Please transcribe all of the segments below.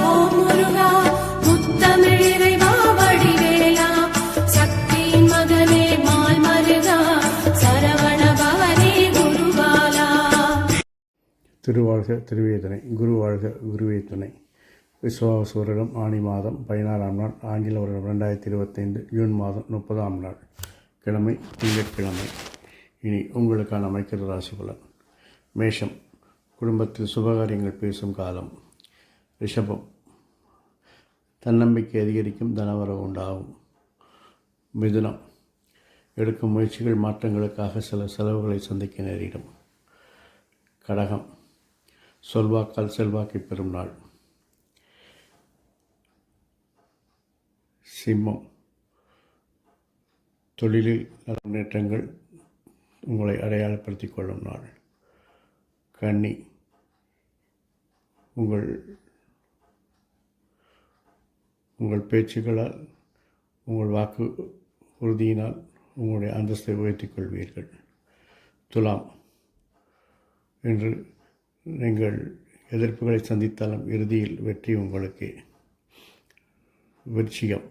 ஓம் முருகா முத்தமிழ் இறைவா வடிவேலா சக்தியின் மகனே மால் மருகா சரவண பவனே குருபாலா. திருவாழ்க திருவேதனை குருவாழ்க குருவே துணை. விசுவாவசு வருடம் ஆணி மாதம் 16ஆம் நாள், ஆங்கில வருடம் 2025 ஜூன் மாதம் 30ஆம் நாள், கிழமை திங்கட்கிழமை. இனி உங்களுக்கான மைக்கர ராசி பலன். மேஷம், குடும்பத்தில் சுபகாரியங்கள் பேசும் காலம். ரிஷபம், தன்னம்பிக்கை அதிகரிக்கும், தனவரவு உண்டாகும். மிதுனம், எடுக்கும் முயற்சிகள் மாற்றங்களுக்காக சில செலவுகளை சந்திக்க நேரிடும். கடகம், சொல்வாக்கால் செல்வாக்கை பெறும் நாள். சிம்மம், தொழிலில் நல்ல முன்னேற்றங்கள் உங்களை அடையாளப்படுத்திக் கொள்ளும் நாள். கன்னி, உங்கள் பேச்சுகளால், உங்கள் வாக்கு உறுதியினால் உங்களுடைய அந்தஸ்தை உயர்த்திக் கொள்வீர்கள். துலாம், இன்று நீங்கள் எதிர்ப்புகளை சந்தித்தாலும் இறுதியில் வெற்றி உங்களுக்கு. விருச்சிகம்,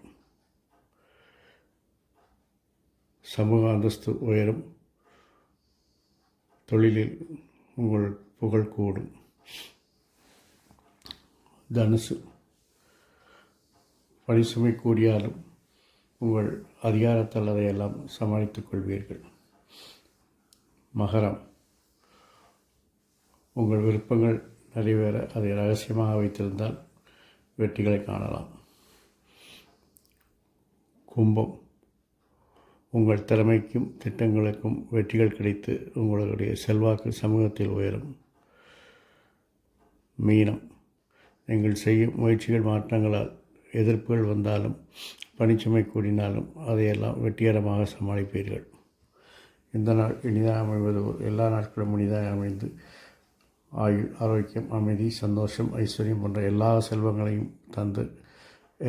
சமூக அந்தஸ்து உயரும், தொழிலில் உங்கள் புகழ் கூடும். தனுசு, பணிசுமை கூடியாலும் உங்கள் அதிகாரத்தால் அதையெல்லாம் சமாளித்துக் கொள்வீர்கள். மகரம், உங்கள் விருப்பங்கள் நிறைவேற அதை ரகசியமாக வைத்திருந்தால் வெற்றிகளை காணலாம். கும்பம், உங்கள் திறமைக்கும் திட்டங்களுக்கும் வெற்றிகள் கிடைத்து உங்களுடைய செல்வாக்கு சமூகத்தில் உயரும். மீனம், நீங்கள் செய்யும் முயற்சிகள் மாற்றங்களால் எதிர்ப்புகள் வந்தாலும் பணிச்சுமை கூடினாலும் அதையெல்லாம் வெற்றிகரமாக சமாளிப்பீர்கள். இந்த நாள் இனிதாக அமைவது எல்லா நாட்களும் இனிதாக அமைந்து ஆயுள், ஆரோக்கியம், அமைதி, சந்தோஷம், ஐஸ்வர்யம் போன்ற எல்லா செல்வங்களையும் தந்து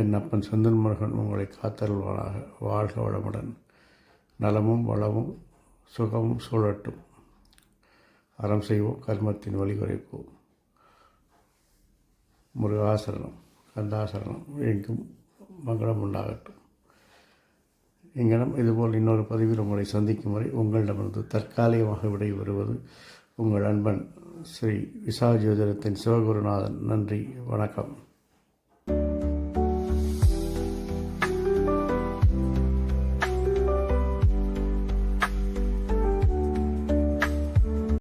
என் அப்பன் செந்தன் முருகன் உங்களை காத்தருள்வானாக. வாழ்க வளமுடன். நலமும் வளமும் சுகமும் சூழட்டும். அறம் செய்வோம், கர்மத்தின் வழி குறைப்போம். முருகாசரணம், கந்தாசரணம், எங்கும் மங்களம் உண்டாகட்டும். இங்கனம் இதுபோல் இன்னொரு பதிவில் உங்களை சந்திக்கும் வரை உங்களிடமிருந்து தற்காலிகமாக விடைபெறுவது உங்கள் அன்பன் ஸ்ரீ விசா ஜோதிடத்தின் சிவகுருநாதன். நன்றி, வணக்கம்.